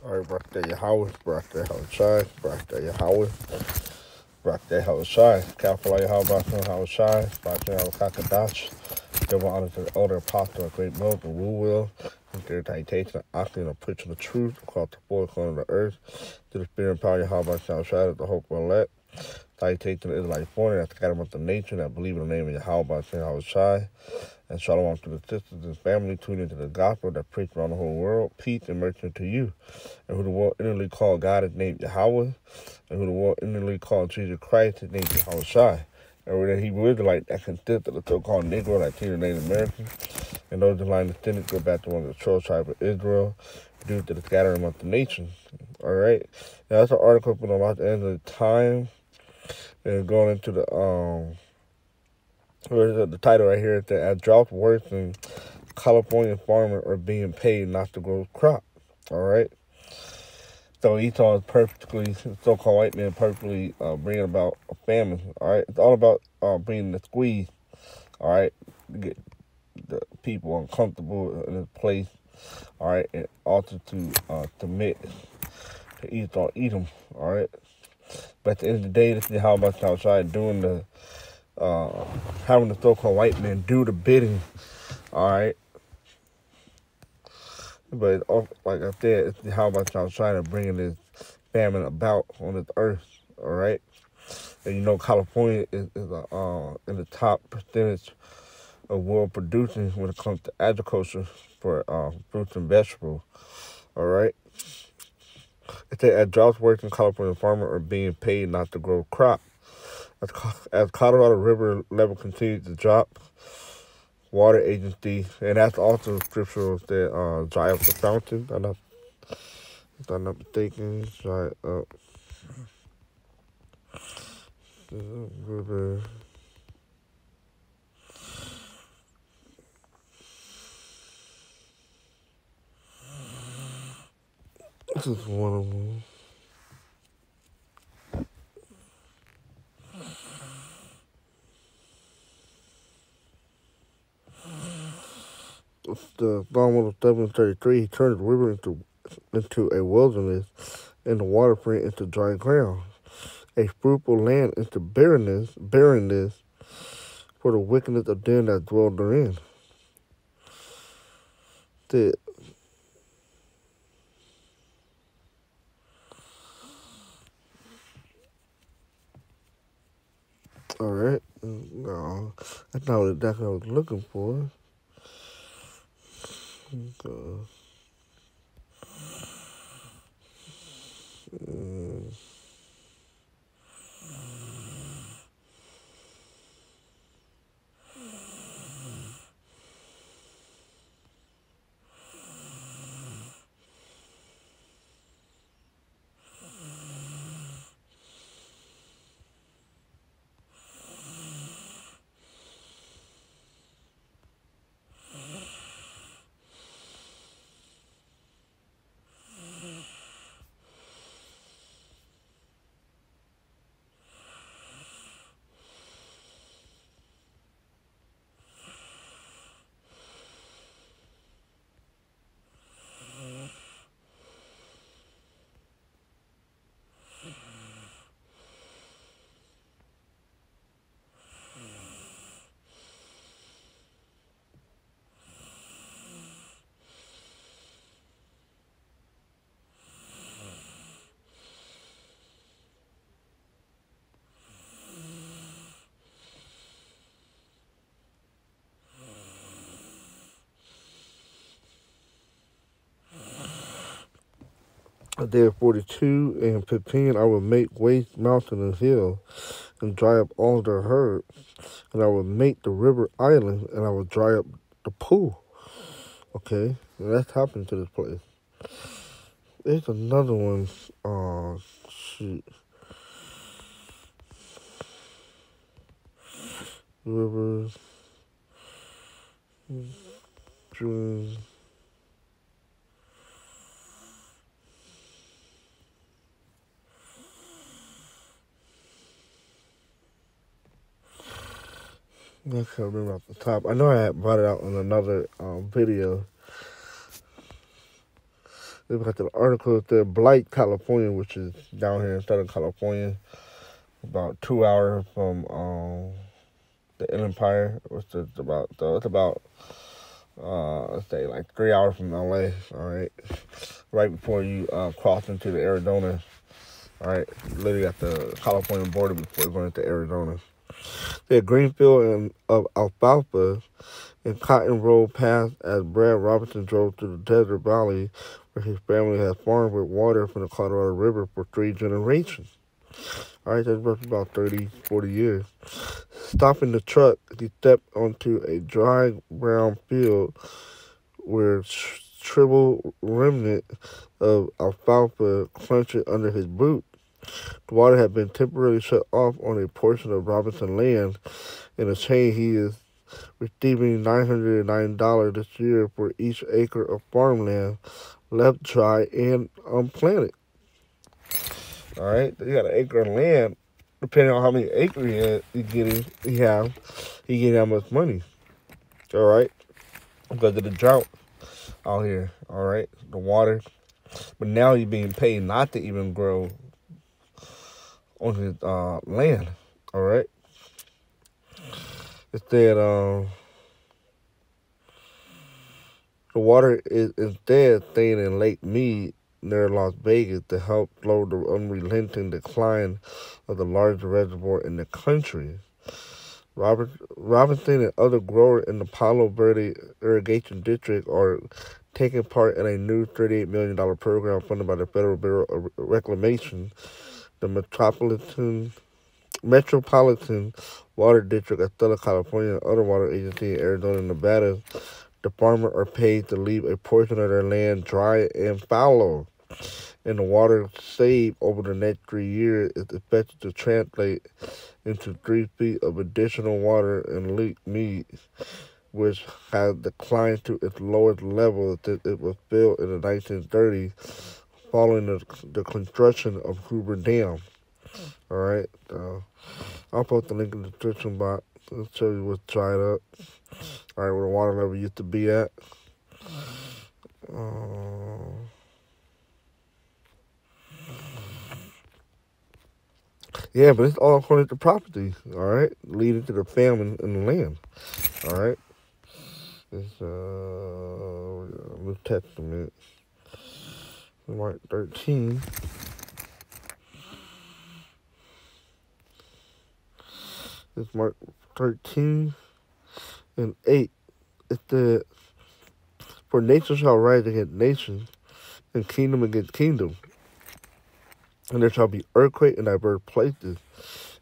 All right, birthday Yahweh, birthday Hawashai, birthday Yahweh, birthday Hawashai. Capital Yahweh, Hawashai, birthday Kakadash. Give honor to the elder apostle of great milk and rule will. Their citation, acting and preaching the truth across the four corners of the earth. To the spirit and power of Yahweh, Hawashai, the hope of elect. Citation to the Israelite foreigner that scattered among the nation that believe in the name of Yahweh, Hawashai. And shalom to the sisters and family tuned into the gospel that preach around the whole world. Peace and mercy to you. And who the world inwardly called God is named Yahweh. And who the world inwardly called Jesus Christ is named Yahweh Shai. And we're the Hebrew Israelite that consists of the so-called Negro, Latino, Native American. And those in line descendants go back to one of the 12 tribes of Israel due to the scattering among the nations. All right. Now, that's an article from about the end of the time. And going into the title right here is that as drought worsens, California farmers are being paid not to grow crop. All right. So Esau is perfectly, so-called white man, perfectly bringing about a famine. All right. It's all about bringing the squeeze. All right. To get the people uncomfortable in this place. All right. And also to submit to Esau, Edom. All right. But at the end of the day, this is how much outside doing the having the so-called white man do the bidding, all right? But like I said, it's how much I'm trying to bring this famine about on this earth, all right? And you know, California is in the top percentage of world producing when it comes to agriculture for fruits and vegetables, all right? It said, as drought working California farmers are being paid not to grow crops. As Colorado River level continues to drop, water agency, and that's also scriptural that dry up the fountain. If I'm not mistaken, dry up the river. This is one of them. The Psalm 733, he turned the river into a wilderness, and the waterfront into dry ground, a fruitful land into barrenness for the wickedness of them that dwell therein. That's it. All right. No, that's not exactly what I was looking for. Okay. Isaiah 42 and 15, I will make waste mountain and hill, and dry up all their herbs, and I will make the river island, and I will dry up the pool. Okay, and that's happened to this place. There's another one. Oh, shoot. Rivers. Streams. I can't remember off the top. I know I had brought it out in another video. Look at the article there, Blight, California, which is down here in Southern California, about 2 hours from the Inland Empire, which is about let's say like 3 hours from LA. All right, right before you cross into the Arizona. All right, literally at the California border before going into Arizona. The greenfield of alfalfa and cotton rolled past as Brad Robinson drove through the desert valley where his family has farmed with water from the Colorado River for 3 generations. All right, that's about 30, 40 years. Stopping the truck, he stepped onto a dry brown field where shriveled remnant of alfalfa crunched under his boot. The water had been temporarily shut off on a portion of Robinson land. In exchange, he is receiving $909 this year for each acre of farmland left dry and unplanted. All right, you got an acre of land. Depending on how many acres he getting, he getting that much money. All right, because of the drought out here. All right, the water. But now he's being paid not to even grow on his land. All right. It said the water is instead staying in Lake Mead near Las Vegas to help slow the unrelenting decline of the largest reservoir in the country. Robinson and other growers in the Palo Verde Irrigation District are taking part in a new $38 million program funded by the Federal Bureau of Reclamation. The Metropolitan Water District of Southern California and other water agencies in Arizona and Nevada, the farmers are paid to leave a portion of their land dry and fallow. And the water saved over the next 3 years is expected to translate into 3 feet of additional water in Lake Mead, which has declined to its lowest level since it was filled in the 1930s following the construction of Hoover Dam. All right, I'll post the link in the description box. I'll show you what's dried up. All right, where the water level used to be at. Yeah, but it's all according to property. All right, leading to the famine in the land. All right, it's New Testament, Mark 13. It's Mark 13 and 8. It said, "For nation shall rise against nation, and kingdom against kingdom. And there shall be earthquake in diverse places."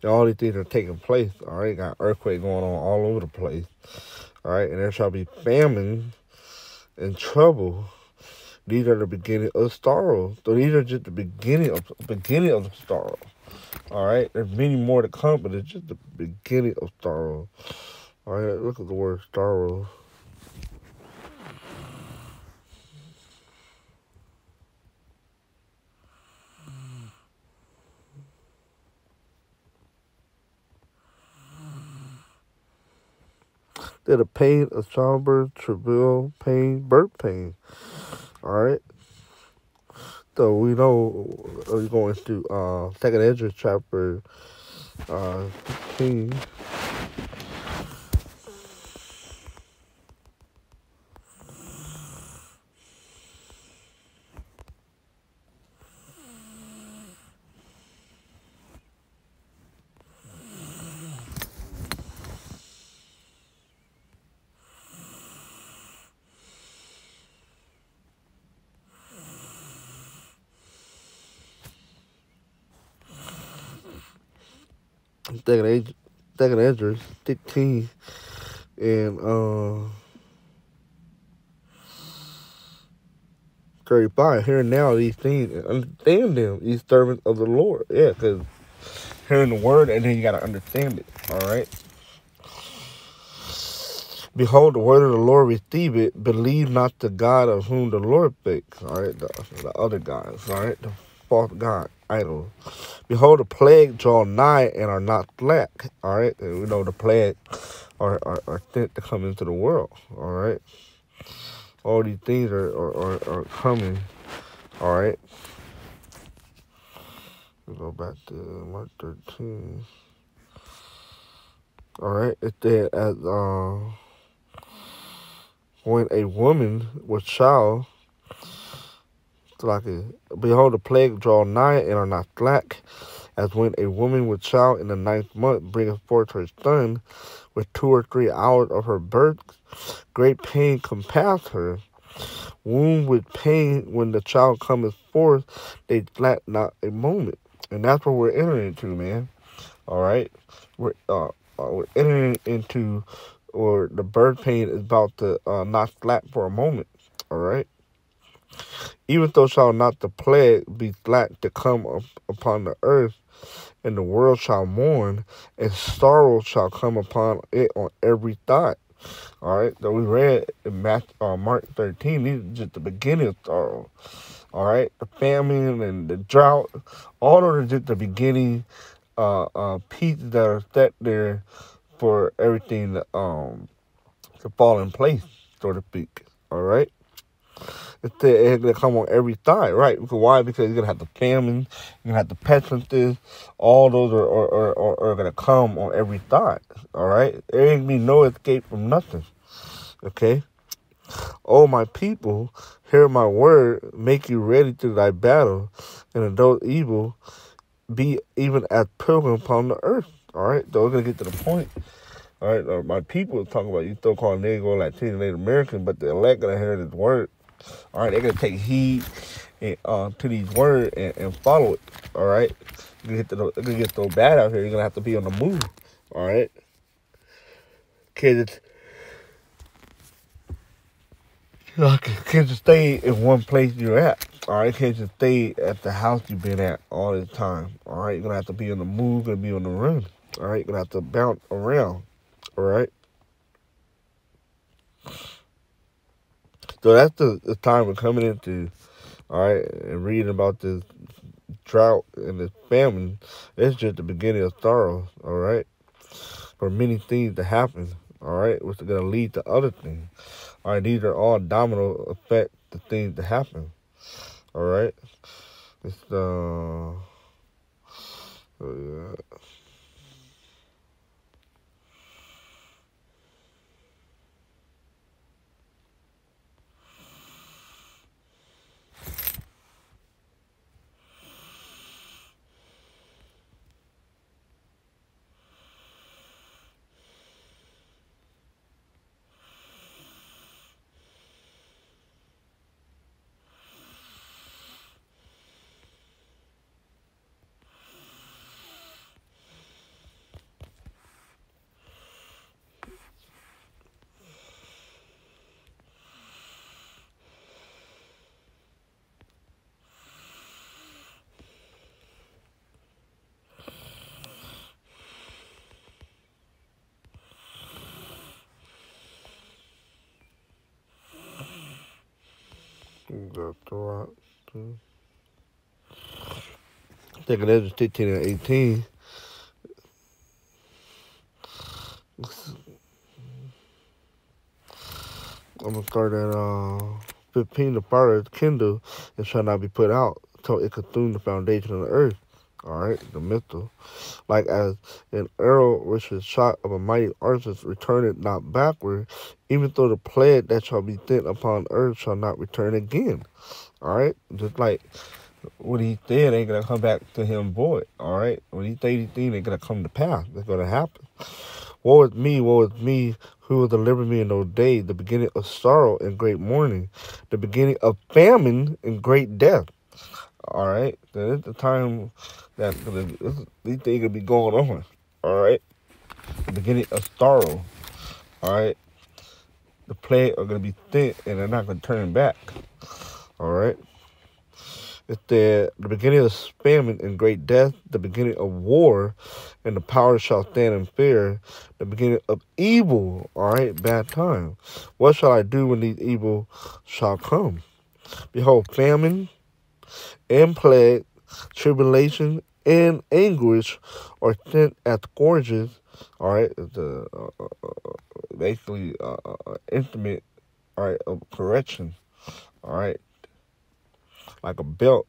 And all these things are taking place. All right, got earthquake going on all over the place. All right, and there shall be famine and trouble. These are the beginning of sorrow. So these are just the beginning of the sorrow. All right, there's many more to come, but it's just the beginning of sorrow. All right, look at the word sorrow. They're the pain of childbirth, travail, pain, birth pain. All right. So we know we're going to 2nd Ezra chapter 16. Second Ezra 16 and 35. Hear now these things and understand them, ye servants of the Lord. Yeah, because hearing the word and then you got to understand it. All right. Behold, the word of the Lord, receive it. Believe not the God of whom the Lord speaks. All right, the other gods. All right, the false god, idol. Behold, the plague draw nigh and are not slack. All right, and we know the plague are sent to come into the world. All right, all these things are coming. All right. We go back to Mark 13. All right. It said when a woman with child, like behold, the plague draw nigh and are not slack, as when a woman with child in the ninth month bringeth forth her son, with 2 or 3 hours of her birth, great pain compassed her. Womb with pain when the child cometh forth, they slack not a moment. And that's what we're entering into, man. All right, we're entering into, or the birth pain is about to not slack for a moment. All right. Even though shall not the plague be slack to come upon the earth, and the world shall mourn, and sorrow shall come upon it on every thought. All right, that we read in Mark 13, these are just the beginning of sorrow. All right, the famine and the drought, all of them are just the beginning pieces that are set there for everything to fall in place, so to speak. All right. It's going to come on every thigh, right? Because why? Because you're going to have the famine, you're going to have the pestilences. All those are going to come on every thigh, all right? There ain't be no escape from nothing, okay? Oh, my people, hear my word, make you ready to thy battle, and in those evil be even as pilgrim upon the earth, all right? So we're going to get to the point. All right, my people talking about you still calling Negro, Latino, Native American, but the elect going to hear this word. All right, they're going to take heed to these words and follow it. All right, you're going to get so bad out here, you're going to have to be on the move. All right, kids, can't just stay in one place you're at. All right, can't just stay at the house you've been at all the time. All right, you're going to have to be on the move, going to be on the run. All right, you're going to have to bounce around. All right. So that's the time we're coming into, all right, and reading about this drought and this famine. It's just the beginning of sorrow, all right, for many things to happen, all right, which are going to lead to other things. All right, these are all domino effect the things to happen, all right. It's yeah. The Drought. Taking Ezra 15 and 18. I'm gonna start at 15. The fire is kindled and shall not be put out until it consume the foundation of the earth. All right, the missile, like as an arrow which is shot of a mighty artist, returneth not backward, even though the plague that shall be sent upon earth shall not return again. All right, just like what he said ain't gonna come back to him void. All right, when he said anything, ain't gonna come to pass. It's gonna happen. Woe is me, who will deliver me in those days, the beginning of sorrow and great mourning, the beginning of famine and great death. All right, so this is the time that these things will be going on. All right, the beginning of sorrow. All right, the plague are going to be sent and they're not going to turn back. All right. It's the beginning of famine and great death, the beginning of war, and the power shall stand in fear, the beginning of evil, all right, bad time. What shall I do when these evil shall come? Behold, famine and plague, tribulation and anguish are sent as scourges, all right, the basically intimate, all right, of correction, all right. like a belt.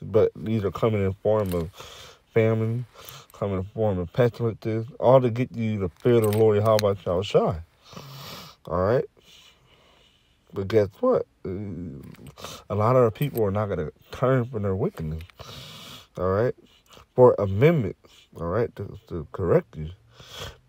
But these are coming in form of famine, coming in form of pestilences, all to get you to fear the Lord Yahweh Shah Shai. All right? But guess what? A lot of the people are not going to turn from their wickedness. All right? For amendments. All right? To correct you.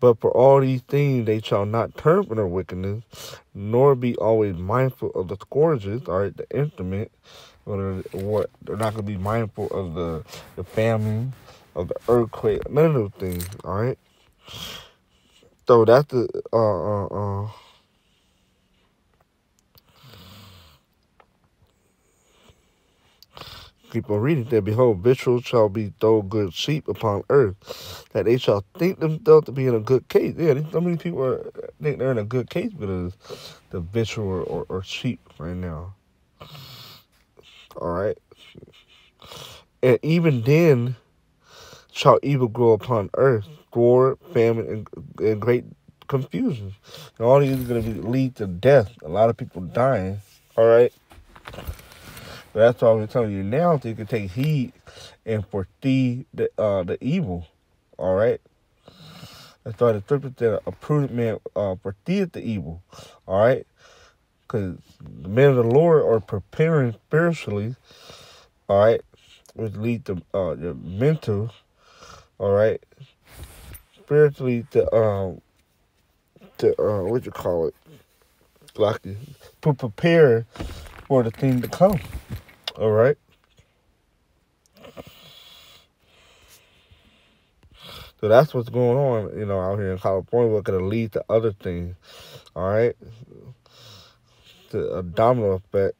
But for all these things, they shall not turn from their wickedness, nor be always mindful of the scourges, all right, the instrument, or what they're not going to be mindful of the famine, of the earthquake, none of those things, all right. So that's the keep on reading there. Behold, victuals shall be though good sheep upon earth, that they shall think themselves to be in a good case. Yeah, so many people think they're in a good case because the victual or sheep right now. All right. And even then shall evil grow upon earth, war, famine, and great confusion. And all these are going to lead to death. A lot of people dying. All right. But that's why we're telling you now, so you can take heed and foresee the evil. All right. That's why the scripture said a prudent man foreseeth the evil. All right. Because the men of the Lord are preparing spiritually. All right. Which lead to your mental. All right. Spiritually to what you call it, like to prepare for the thing to come. All right. So that's what's going on, out here in California. What's going to lead to other things. All right. To a domino effect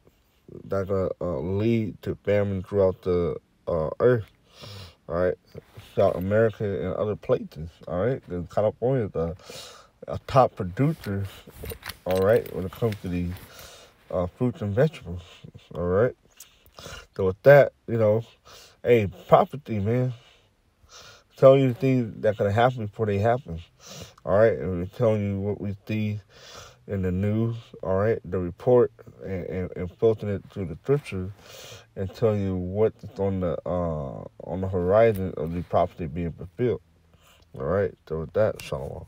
that's going to lead to famine throughout the earth. All right. South America and other places. All right. Because California is a top producer. All right. When it comes to these fruits and vegetables. All right. So with that, hey, prophecy, man. Telling you the things that can happen before they happen. All right. And we're telling you what we see in the news. All right. The report and filtering it through the scriptures and telling you what's on the horizon of the prophecy being fulfilled. All right. So with that, shalom.